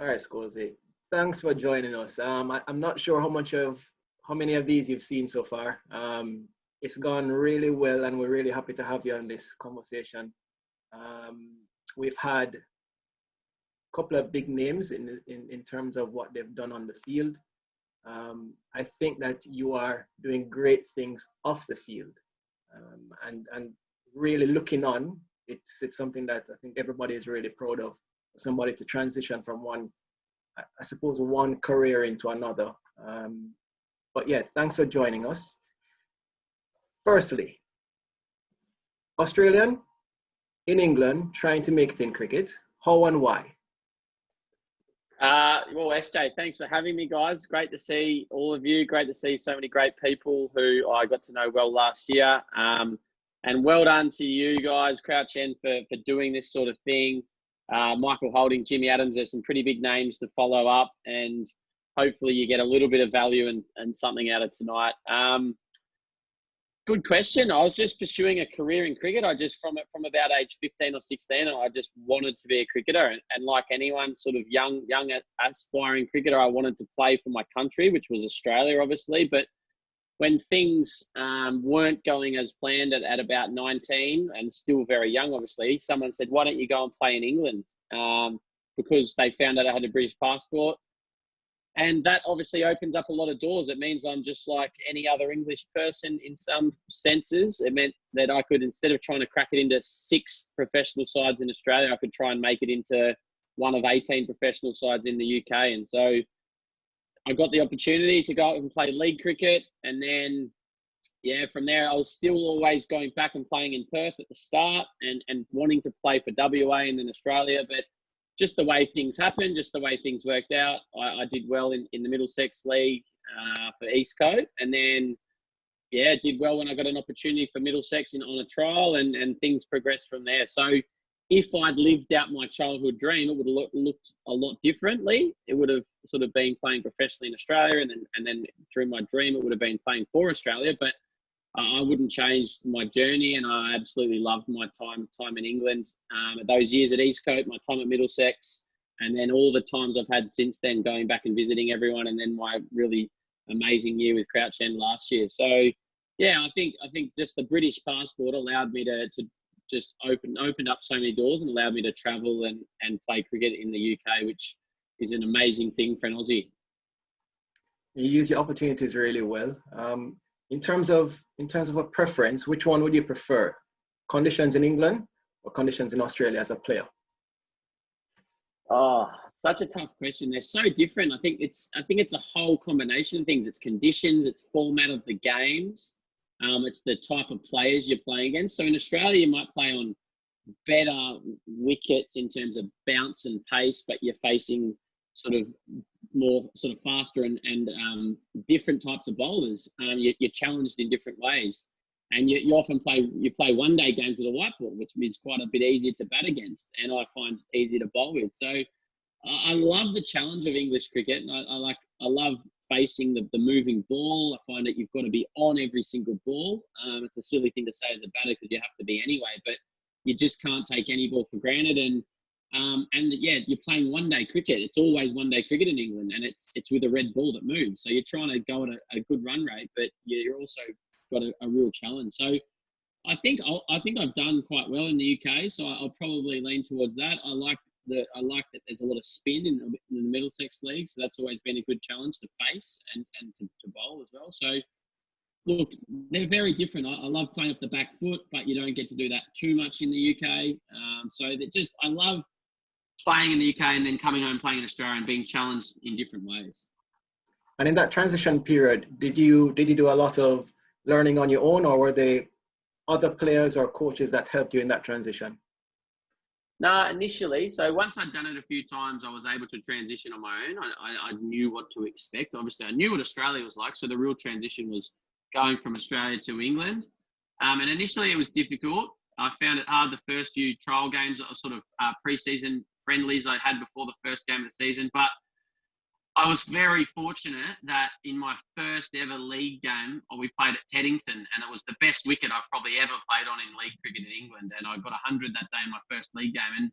All right, Scollay. Thanks for joining us. I'm not sure how many of these you've seen so far. It's gone really well, and we're really happy to have you on this conversation. We've had a couple of big names in terms of what they've done on the field. I think that you are doing great things off the field, and really looking on. It's something that I think everybody is really proud of. Somebody to transition from one career into another. But yeah, thanks for joining us. Firstly, Australian in England trying to make it in cricket. How and why? Well, SJ, thanks for having me, guys. Great to see all of you. Great to see so many great people who I got to know well last year. And well done to you guys, Crouch End, for doing this sort of thing. Michael Holding, Jimmy Adams, there's some pretty big names to follow up, and hopefully you get a little bit of value and something out of tonight. Good question. I was just pursuing a career in cricket. From about age 15 or 16, I just wanted to be a cricketer. And like anyone sort of young aspiring cricketer, I wanted to play for my country, which was Australia, obviously. But when things weren't going as planned at about 19 and still very young, obviously, someone said, why don't you go and play in England? Because they found out I had a British passport. And that obviously opens up a lot of doors. It means I'm just like any other English person in some senses. It meant that I could, instead of trying to crack it into 6 professional sides in Australia, I could try and make it into one of 18 professional sides in the UK. And so I got the opportunity to go out and play league cricket. And then, yeah, from there, I was still always going back and playing in Perth at the start and wanting to play for WA and then Australia. But just the way things happened, just the way things worked out, I did well in the Middlesex League for East Coast. And then, yeah, did well when I got an opportunity for Middlesex on a trial, and things progressed from there. So if I'd lived out my childhood dream, it would have looked a lot differently. It would have sort of been playing professionally in Australia, and then through my dream, it would have been playing for Australia. But I wouldn't change my journey, and I absolutely loved my time in England. Those years at East Coast, my time at Middlesex, and then all the times I've had since then, going back and visiting everyone, and then my really amazing year with Crouch End last year. So, yeah, I think just the British passport allowed me to just opened up so many doors and allowed me to travel and play cricket in the UK, which is an amazing thing for an Aussie. You use your opportunities really well. In terms of a preference, which one would you prefer? Conditions in England or conditions in Australia as a player? Oh, such a tough question. They're so different. I think it's a whole combination of things. It's conditions, it's format of the games, it's the type of players you're playing against. So in Australia, you might play on better wickets in terms of bounce and pace, but you're facing sort of more sort of faster and different types of bowlers. You're challenged in different ways, and you often play one-day games with a white ball, which is quite a bit easier to bat against, and I find easier to bowl with. So I love the challenge of English cricket, and I love facing the moving ball. I find that you've got to be on every single ball. It's a silly thing to say as a batter because you have to be anyway, but you just can't take any ball for granted. And yeah, you're playing one-day cricket. It's always one-day cricket in England, and it's with a red ball that moves. So you're trying to go at a good run rate, but you're also got a real challenge. So I think I've done quite well in the UK. So I'll probably lean towards that. I like that there's a lot of spin in the Middlesex League, so that's always been a good challenge to face and to bowl as well. So look, they're very different. I love playing off the back foot, but you don't get to do that too much in the UK. I love playing in the UK and then coming home playing in Australia and being challenged in different ways. And in that transition period, did you do a lot of learning on your own, or were there other players or coaches that helped you in that transition? No, initially. So once I'd done it a few times, I was able to transition on my own. I knew what to expect. Obviously, I knew what Australia was like. So the real transition was going from Australia to England. And initially it was difficult. I found it hard the first few trial games, sort of pre-season friendlies I had before the first game of the season. But I was very fortunate that in my first ever league game, we played at Teddington, and it was the best wicket I've probably ever played on in league cricket in England. And I got 100 that day in my first league game. And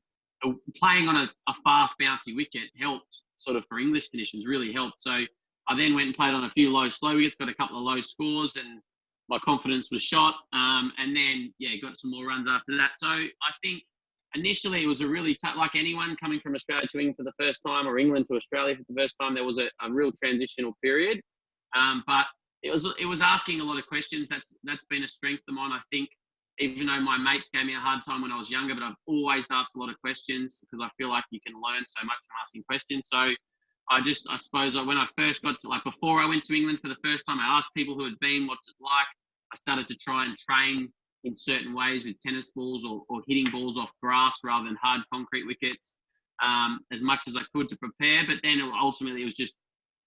playing on a fast, bouncy wicket helped sort of for English conditions, really helped. So I then went and played on a few low, slow wickets, got a couple of low scores, and my confidence was shot. And then, got some more runs after that. So I think initially it was a really tough, like anyone coming from Australia to England for the first time, or England to Australia for the first time, there was a real transitional period. But it was asking a lot of questions. That's been a strength of mine, I think. Even though my mates gave me a hard time when I was younger, but I've always asked a lot of questions because I feel like you can learn so much from asking questions. So I suppose when I first got to, like, before I went to England for the first time, I asked people who had been, what's it like? I started to try and train in certain ways with tennis balls or hitting balls off grass rather than hard concrete wickets, as much as I could to prepare. But then ultimately it was just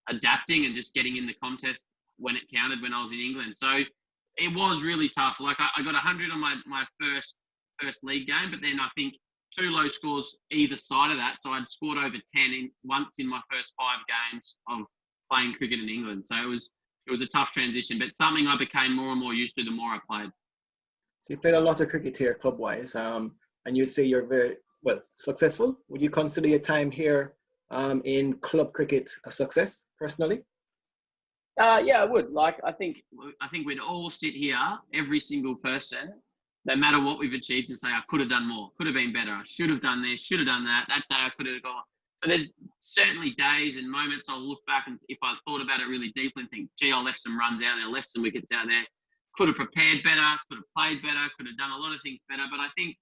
adapting and just getting in the contest when it counted when I was in England. So it was really tough. Like I got 100 on my first league game, but then I think 2 low scores either side of that. So I'd scored over 10 once in my first 5 games of playing cricket in England. So it was a tough transition, but something I became more and more used to the more I played. So you played a lot of cricket here club-wise, and you'd say you're very, successful. Would you consider your time here in club cricket a success, personally? Yeah, I would. Like, I think we'd all sit here, every single person, no matter what we've achieved, and say, I could have done more, could have been better, I should have done this, should have done that. That day I could have gone. So there's certainly days and moments I'll look back, and if I thought about it really deeply and think, gee, I left some runs out there, left some wickets out there, could have prepared better, could have played better, could have done a lot of things better. But I think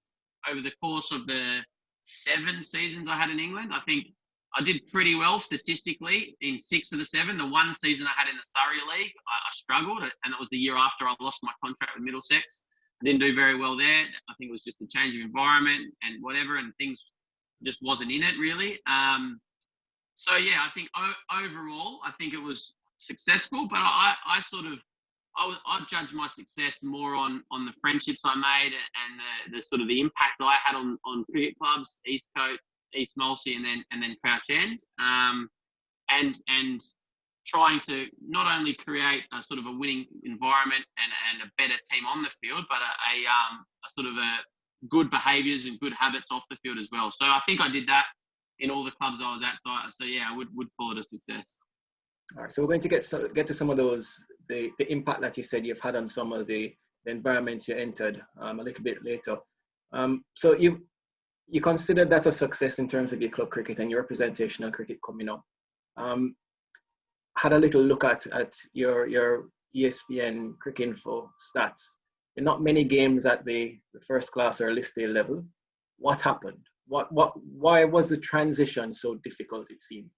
over the course of the 7 seasons I had in England, I think I did pretty well statistically in 6 of the 7. The one season I had in the Surrey League, I struggled, and it was the year after I lost my contract with Middlesex. I didn't do very well there. I think it was just a change of environment and whatever, and things just wasn't in it really. So yeah, I think overall, I think it was successful, but I judge my success more on the friendships I made and the sort of the impact I had on cricket clubs, East Coast, East Molesey, and then Crouch End, and trying to not only create a sort of a winning environment and a better team on the field, but a sort of a good behaviours and good habits off the field as well. So I think I did that in all the clubs I was at. So yeah, I would call it a success. All right, so we're going to get to some of those, the impact that you said you've had on some of the environments you entered a little bit later. So you consider that a success in terms of your club cricket and your representational cricket coming up. Had a little look at your ESPN Cricket Info stats. There are not many games at the first class or list A level. What happened? Why was the transition so difficult, it seemed?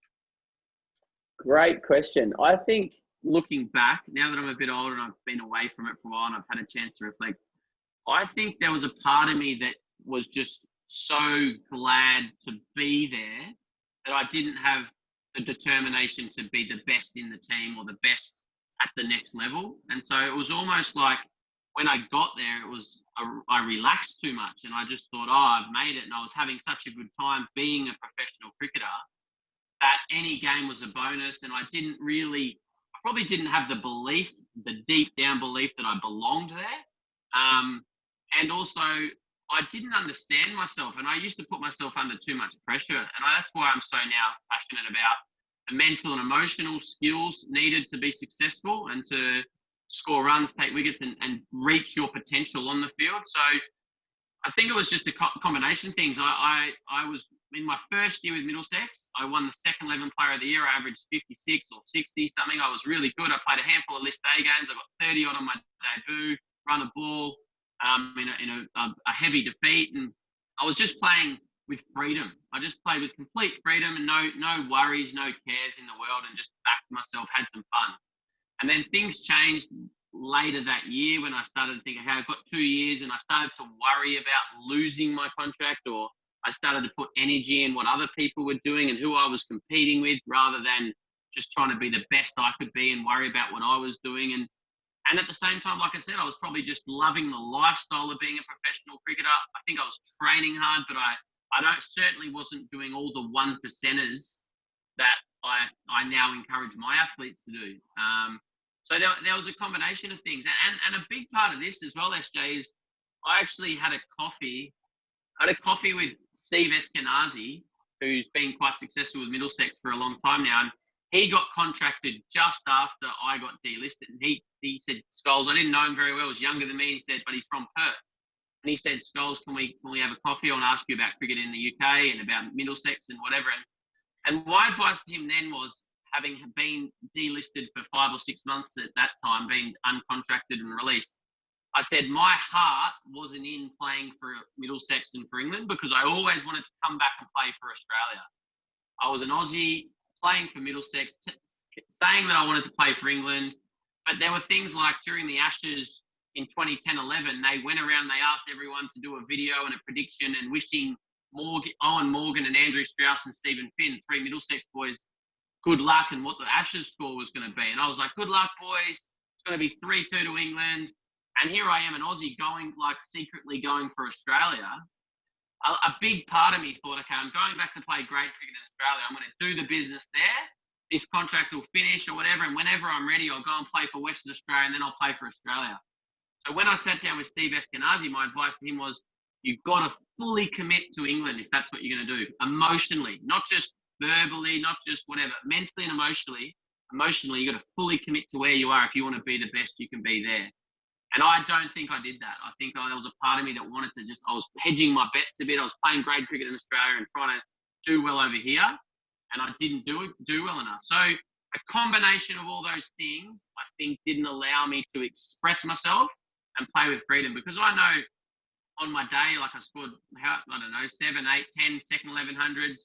Great question. I think looking back, now that I'm a bit older and I've been away from it for a while and I've had a chance to reflect, I think there was a part of me that was just so glad to be there that I didn't have the determination to be the best in the team or the best at the next level. And so it was almost like when I got there, I relaxed too much and I just thought, I've made it. And I was having such a good time being a professional cricketer that any game was a bonus. And I probably didn't have the deep down belief that I belonged there. And also I didn't understand myself, and I used to put myself under too much pressure. And that's why I'm so now passionate about the mental and emotional skills needed to be successful and to score runs, take wickets, and reach your potential on the field. So I think it was just a combination of things. I was in my first year with Middlesex. I won the second 11 Player of the Year. I averaged 56 or 60 something. I was really good. I played a handful of List A games. I got 30 odd on my debut, run a ball in a heavy defeat, and I was just playing with freedom. I just played with complete freedom and no worries, no cares in the world, and just backed myself, had some fun. And then things changed later that year when I started thinking, hey, I've got 2 years, and I started to worry about losing my contract, or I started to put energy in what other people were doing and who I was competing with rather than just trying to be the best I could be and worry about what I was doing. And at the same time, like I said, I was probably just loving the lifestyle of being a professional cricketer. I think I was training hard, but I certainly wasn't doing all the 1%ers that I now encourage my athletes to do. So there was a combination of things. And a big part of this as well, SJ, is I actually had a coffee I had a coffee with Steve Eskenazi, who's been quite successful with Middlesex for a long time now. And he got contracted just after I got delisted. And he said, Scholes, I didn't know him very well. He was younger than me. He said, but he's from Perth. And he said, Scholes, can we have a coffee? I want to ask you about cricket in the UK and about Middlesex and whatever. And my advice to him then was, having been delisted for 5 or 6 months at that time, being uncontracted and released, I said my heart wasn't in playing for Middlesex and for England, because I always wanted to come back and play for Australia. I was an Aussie playing for Middlesex, saying that I wanted to play for England, but there were things like during the Ashes in 2010-11, they went around, they asked everyone to do a video and a prediction and wishing Owen Morgan and Andrew Strauss and Stephen Finn, 3 Middlesex boys, good luck and what the Ashes score was going to be. And I was like, good luck, boys. It's going to be 3-2 to England. And here I am, an Aussie, secretly going for Australia. A big part of me thought, okay, I'm going back to play great cricket in Australia. I'm going to do the business there. This contract will finish or whatever. And whenever I'm ready, I'll go and play for Western Australia and then I'll play for Australia. So when I sat down with Steve Eskenazi, my advice to him was, you've got to fully commit to England if that's what you're going to do. Emotionally, not just verbally, not just whatever, mentally and emotionally, you got to fully commit to where you are if you want to be the best you can be there. And I don't think I did that. I think there was a part of me that wanted to I was hedging my bets a bit. I was playing grade cricket in Australia and trying to do well over here, and I didn't do well enough. So a combination of all those things, I think, didn't allow me to express myself and play with freedom, because I know on my day, like I scored, 7, 8, 10, second 1100s.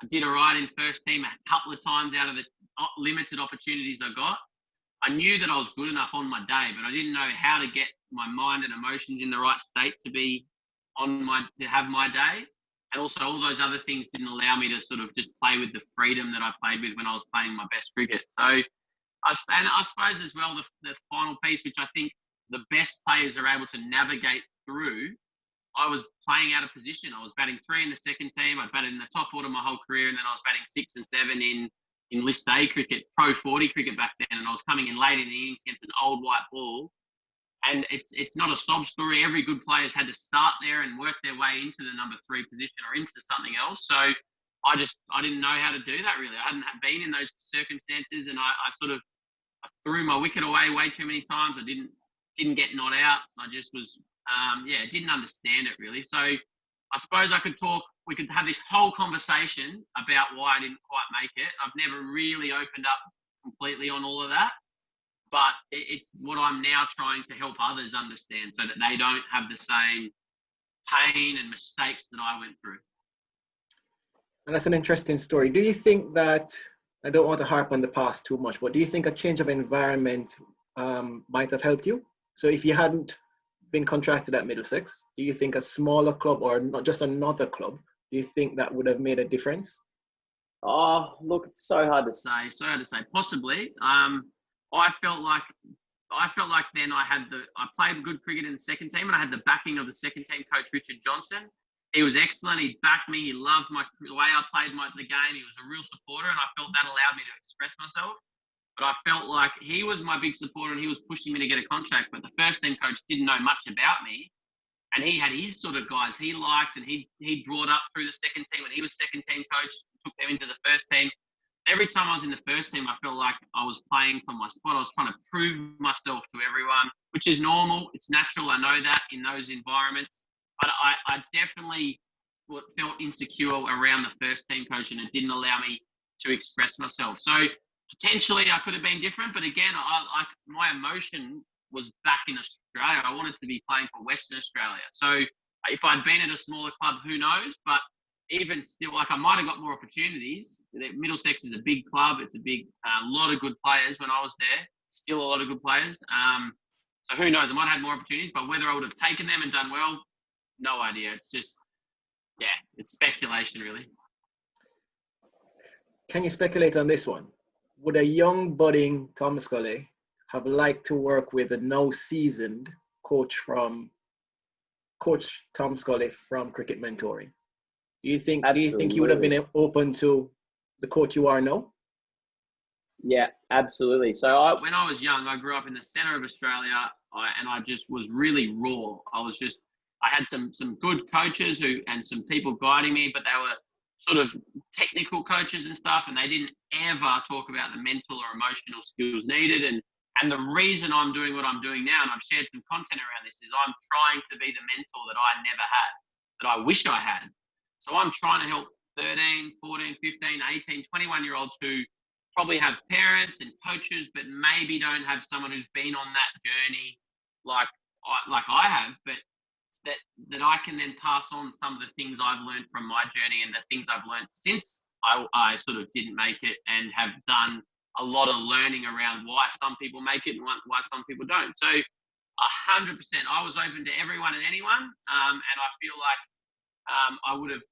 I did all right in first team a couple of times out of the limited opportunities I got. I knew that I was good enough on my day, but I didn't know how to get my mind and emotions in the right state to have my day. And also all those other things didn't allow me to sort of just play with the freedom that I played with when I was playing my best cricket. So I suppose as well, the final piece, which I think the best players are able to navigate through, I was playing out of position. I was batting 3 in the second team. I batted in the top order my whole career, and then I was batting 6 and 7 in List A cricket, Pro 40 cricket back then, and I was coming in late in the innings against an old white ball. And it's not a sob story. Every good player's had to start there and work their way into the number 3 position or into something else. So I didn't know how to do that really. I hadn't been in those circumstances, and I threw my wicket away way too many times. I didn't get not outs. I just was didn't understand it really. So I suppose we could have this whole conversation about why I didn't quite make it. I've never really opened up completely on all of that, but it's what I'm now trying to help others understand so that they don't have the same pain and mistakes that I went through. And that's an interesting story. Do you think that, I don't want to harp on the past too much, but do you think a change of environment might have helped you? So if you hadn't been contracted at Middlesex, do you think a smaller club or not just another club, do you think that would have made a difference? Oh, look, it's so hard to say. Possibly. I felt like then I played good cricket in the second team, and I had the backing of the second team coach, Richard Johnson. He was excellent. He backed me. He loved the way I played the game. He was a real supporter, and I felt that allowed me to express myself. But I felt like he was my big supporter, and he was pushing me to get a contract. But the first team coach didn't know much about me, and he had his sort of guys he liked, and he brought up through the second team when he was second team coach, took them into the first team. Every time I was in the first team, I felt like I was playing for my spot. I was trying to prove myself to everyone, which is normal. It's natural. I know that in those environments. But I definitely felt insecure around the first team coach, and it didn't allow me to express myself. So potentially I could have been different, but again, my emotion was back in Australia. I wanted to be playing for Western Australia. So if I'd been at a smaller club, who knows? But even still, I might have got more opportunities. Middlesex is a big club. It's a lot of good players when I was there. Still a lot of good players. So who knows? I might have had more opportunities, but whether I would have taken them and done well, no idea. It's just, it's speculation really. Can you speculate on this one? Would a young budding Tom Scollay have liked to work with a now seasoned coach Tom Scollay from Cricket Mentoring? Do you think you would have been open to the coach you are now? Yeah, absolutely. So when I was young, I grew up in the centre of Australia, and I just was really raw. I was just I had some good coaches and some people guiding me, but they were sort of technical coaches and stuff, and they didn't ever talk about the mental or emotional skills needed. And the reason I'm doing what I'm doing now, and I've shared some content around this, is I'm trying to be the mentor that I never had, that I wish I had. So I'm trying to help 13, 14, 15, 18, 21-year-olds who probably have parents and coaches, but maybe don't have someone who's been on that journey like I have, but that I can then pass on some of the things I've learned from my journey and the things I've learned since I sort of didn't make it, and have done a lot of learning around why some people make it and why some people don't. So 100%, I was open to everyone and anyone, and I feel like I would have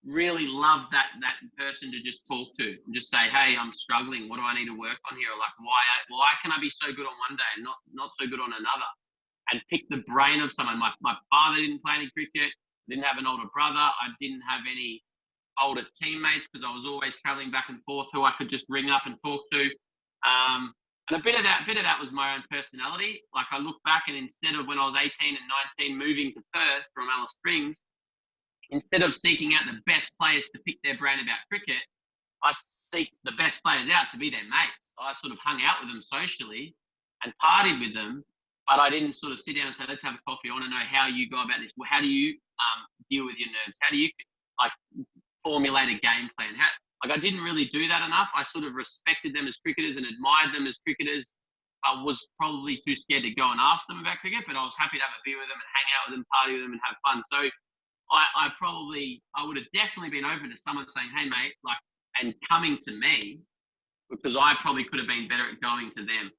really loved that person to just talk to and just say, hey, I'm struggling. What do I need to work on here? Like, why can I be so good on one day and not so good on another? And pick the brain of someone. My father didn't play any cricket, didn't have an older brother. I didn't have any older teammates because I was always traveling back and forth who I could just ring up and talk to. And a bit of that was my own personality. Like, I look back, and instead of when I was 18 and 19 moving to Perth from Alice Springs, instead of seeking out the best players to pick their brain about cricket, I seek the best players out to be their mates. I sort of hung out with them socially and partied with them, but I didn't sort of sit down and say, let's have a coffee. I want to know how you go about this. Well, how do you deal with your nerves? How do you formulate a game plan? I didn't really do that enough. I sort of respected them as cricketers and admired them as cricketers. I was probably too scared to go and ask them about cricket, but I was happy to have a beer with them and hang out with them, party with them and have fun. So I would have definitely been open to someone saying, hey, mate, and coming to me, because I probably could have been better at going to them.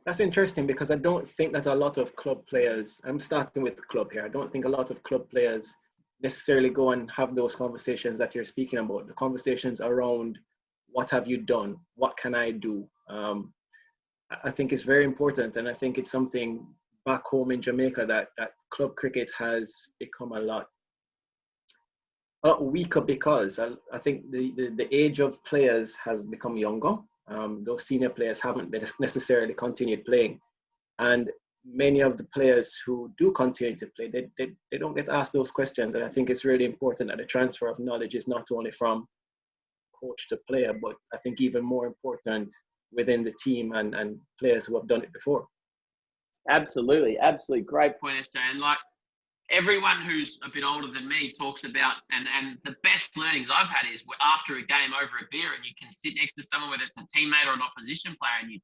That's interesting, because I don't think that a lot of club players, I'm starting with the club here, I don't think a lot of club players necessarily go and have those conversations that you're speaking about, the conversations around what have you done, what can I do. I think it's very important, and I think it's something back home in Jamaica that club cricket has become a lot weaker, because I think the age of players has become younger. Those senior players haven't necessarily continued playing, and many of the players who do continue to play, they don't get asked those questions. And I think it's really important that the transfer of knowledge is not only from coach to player, but I think even more important within the team and players who have done it before. Absolutely. Great point, SJ. And everyone who's a bit older than me talks about, and the best learnings I've had is after a game over a beer, and you can sit next to someone, whether it's a teammate or an opposition player, and you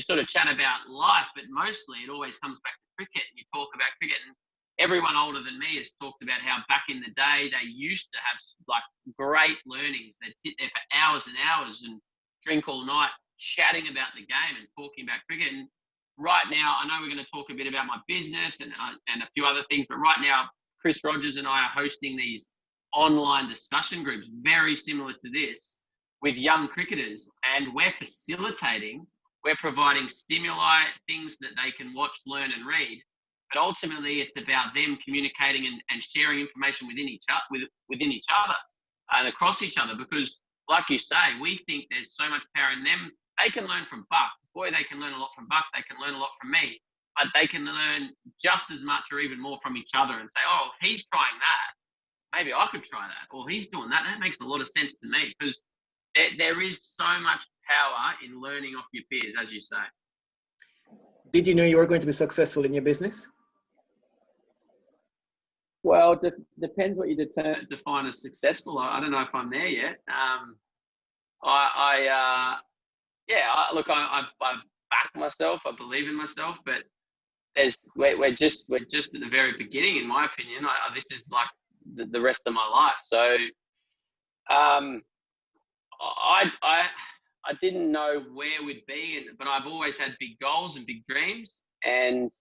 sort of chat about life, but mostly it always comes back to cricket, and you talk about cricket. And everyone older than me has talked about how back in the day they used to have great learnings. They'd sit there for hours and hours and drink all night chatting about the game and talking about cricket. And right now, I know we're going to talk a bit about my business and a few other things, but right now, Chris Rogers and I are hosting these online discussion groups very similar to this with young cricketers, and we're providing stimuli, things that they can watch, learn and read, but ultimately it's about them communicating and sharing information within each other and across each other, because like you say, we think there's so much power in them. They can learn from Buck. Boy, they can learn a lot from Buck. They can learn a lot from me. But they can learn just as much or even more from each other and say, oh, if he's trying that, maybe I could try that. Or he's doing that. That makes a lot of sense to me, because there is so much power in learning off your peers, as you say. Did you know you were going to be successful in your business? Well, depends what you define as successful. I don't know if I'm there yet. Look, I back myself. I believe in myself, but we're just at the very beginning, in my opinion. This is like the rest of my life. So, I didn't know where we'd be, but I've always had big goals and big dreams, and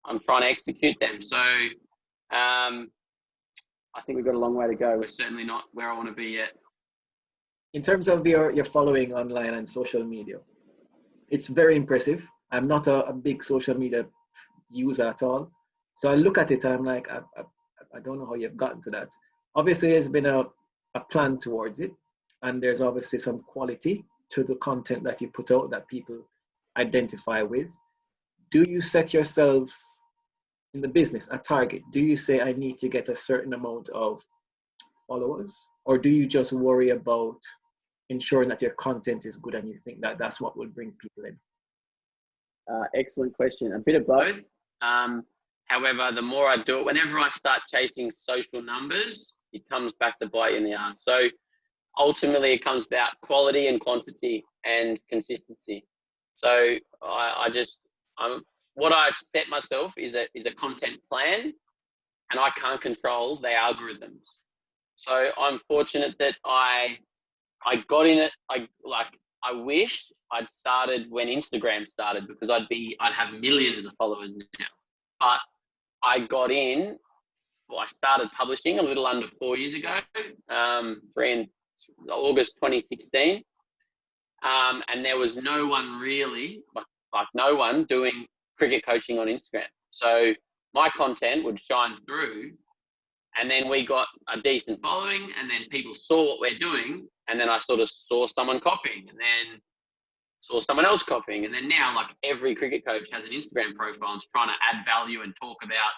I'm trying to execute them. So, I think we've got a long way to go. We're certainly not where I want to be yet. In terms of your following online and social media, it's very impressive. I'm not a big social media user at all. So I look at it and I'm like, I don't know how you've gotten to that. Obviously, there's been a plan towards it. And there's obviously some quality to the content that you put out that people identify with. Do you set yourself in the business, a target, do you say I need to get a certain amount of followers, or do you just worry about ensuring that your content is good and you think that that's what will bring people in? Excellent question. A bit of both. However, the more I do it, whenever I start chasing social numbers, it comes back to bite you in the ass. So ultimately, it comes about quality and quantity and consistency. So what I set myself is a content plan, and I can't control the algorithms. So I'm fortunate that I got in it. I wish I'd started when Instagram started, because I'd have millions of followers now. But I got in. Well, I started publishing a little under 4 years ago, in August 2016, and there was no one really, like no one doing cricket coaching on Instagram. So my content would shine through, and then we got a decent following, and then people saw what we're doing, and then I sort of saw someone copying, and then saw someone else copying, and then now like every cricket coach has an Instagram profile and is trying to add value and talk about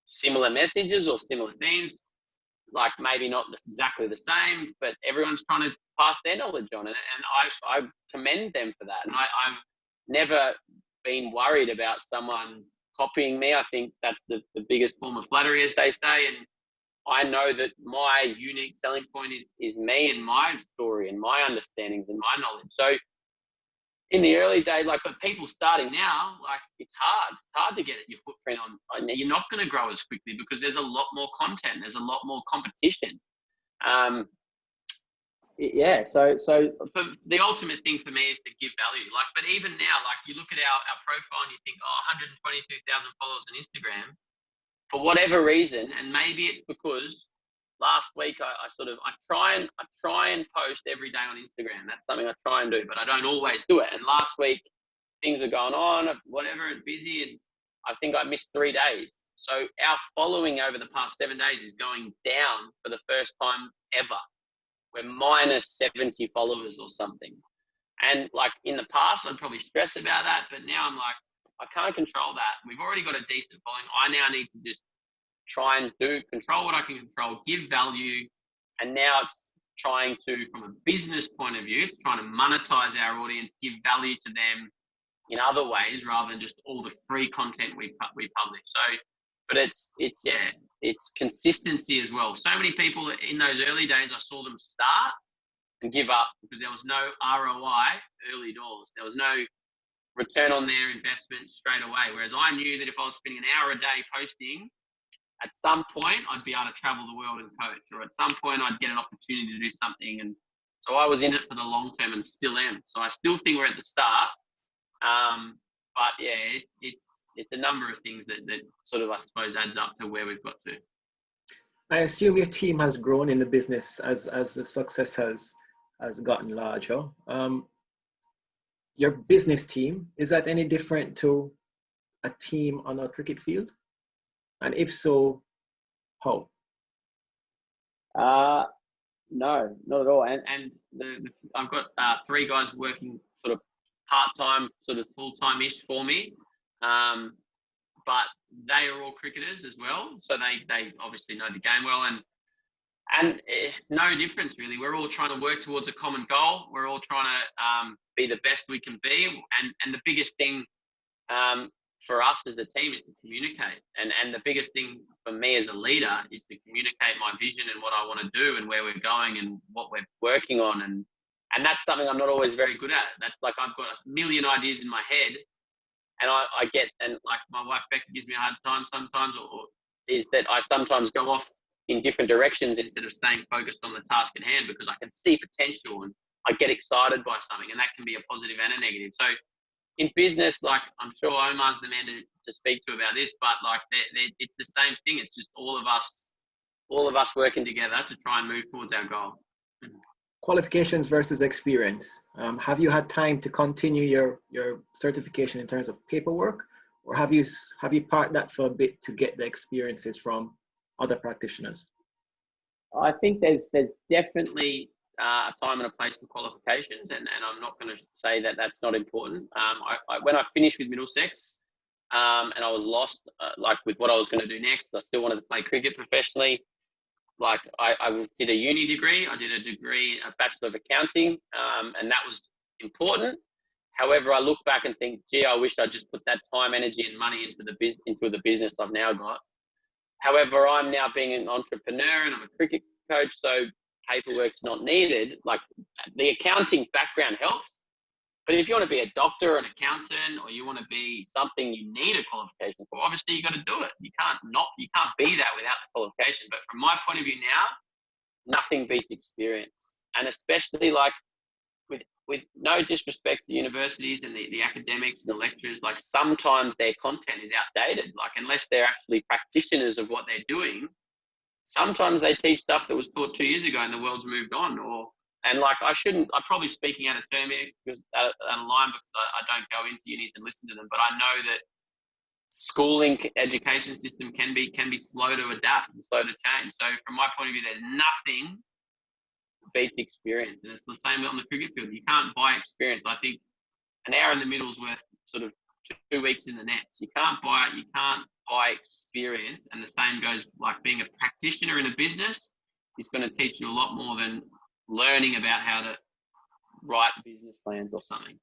similar messages or similar themes, like maybe not exactly the same, but everyone's trying to pass their knowledge on it, and I commend them for that. And I've never been worried about someone copying me. I think that's the biggest form of flattery, as they say, and I know that my unique selling point is me and my story and my understandings and my knowledge. So in the early days, like, but people starting now, like, it's hard to get your footprint on. You're not going to grow as quickly because there's a lot more content. There's a lot more competition. So for the ultimate thing for me is to give value. Like, but even now, like, you look at our profile and you think, 122,000 followers on Instagram. For whatever reason, and maybe it's because last week I try and post every day on Instagram. That's something I try and do, but I don't always do it. And last week things are going on, whatever, it's busy, and I think I missed 3 days. So our following over the past 7 days is going down for the first time ever. We're minus 70 followers or something. And like in the past, I'd probably stress about that, but now I'm like, I can't control that. We've already got a decent following. I now need to just try and control what I can control, give value. And now it's trying to, from a business point of view, it's trying to monetize our audience, give value to them in other ways rather than just all the free content we publish. So, but it's consistency as well. So many people in those early days, I saw them start and give up because there was no ROI early doors. There was no return on their investment straight away. Whereas I knew that if I was spending an hour a day posting, at some point I'd be able to travel the world and coach, or at some point I'd get an opportunity to do something. And so I was in it for the long term and still am. So I still think we're at the start. But yeah, it's a number of things that sort of, I suppose, adds up to where we've got to. I assume your team has grown in the business as the success has gotten larger. Your business team, is that any different to a team on a cricket field? And if so, how? No, not at all. And I've got 3 guys working sort of part-time, sort of full-time-ish for me. But they are all cricketers as well. So they obviously know the game well. And no difference really. We're all trying to work towards a common goal. We're all trying to be the best we can be. And the biggest thing for us as a team is to communicate. And the biggest thing for me as a leader is to communicate my vision and what I want to do and where we're going and what we're working on. And that's something I'm not always very good at. That's like, I've got a million ideas in my head, and I get, and like my wife Becca gives me a hard time sometimes, or is that I sometimes go off in different directions instead of staying focused on the task at hand, because I can see potential and I get excited by something, and that can be a positive and a negative. So in business, like, I'm sure Omar's the man to speak to about this, but like it's the same thing. It's just all of us working together to try and move towards our goal. Qualifications versus experience. Have you had time to continue your certification in terms of paperwork, or have you parked that for a bit to get the experiences from other practitioners? I think there's definitely a time and a place for qualifications, and I'm not going to say that that's not important. When I finished with Middlesex, and I was lost, like with what I was going to do next. I still wanted to play cricket professionally. Like I did a uni degree. I did a degree, a Bachelor of Accounting, and that was important. However, I look back and think, gee, I wish I just put that time, energy, and money into the business I've now got. However, I'm now being an entrepreneur and I'm a cricket coach, so paperwork's not needed. Like the accounting background helps, but if you want to be a doctor or an accountant, or you want to be something you need a qualification for, obviously you got to do it. You can't be that without the qualification. But from my point of view now, nothing beats experience, and especially like with no disrespect to universities and the academics and the lecturers, like sometimes their content is outdated. Like unless they're actually practitioners of what they're doing, sometimes they teach stuff that was taught 2 years ago and the world's moved on. And like I'm probably speaking out of term here because out of line because I don't go into unis and listen to them, but I know that schooling education system can be slow to adapt and slow to change. So from my point of view, there's nothing beats experience, and it's the same on the cricket field. You can't buy experience. I think an hour in the middle is worth sort of 2 weeks in the nets. You can't buy experience, and the same goes like being a practitioner in a business is going to teach you a lot more than learning about how to write business plans or something.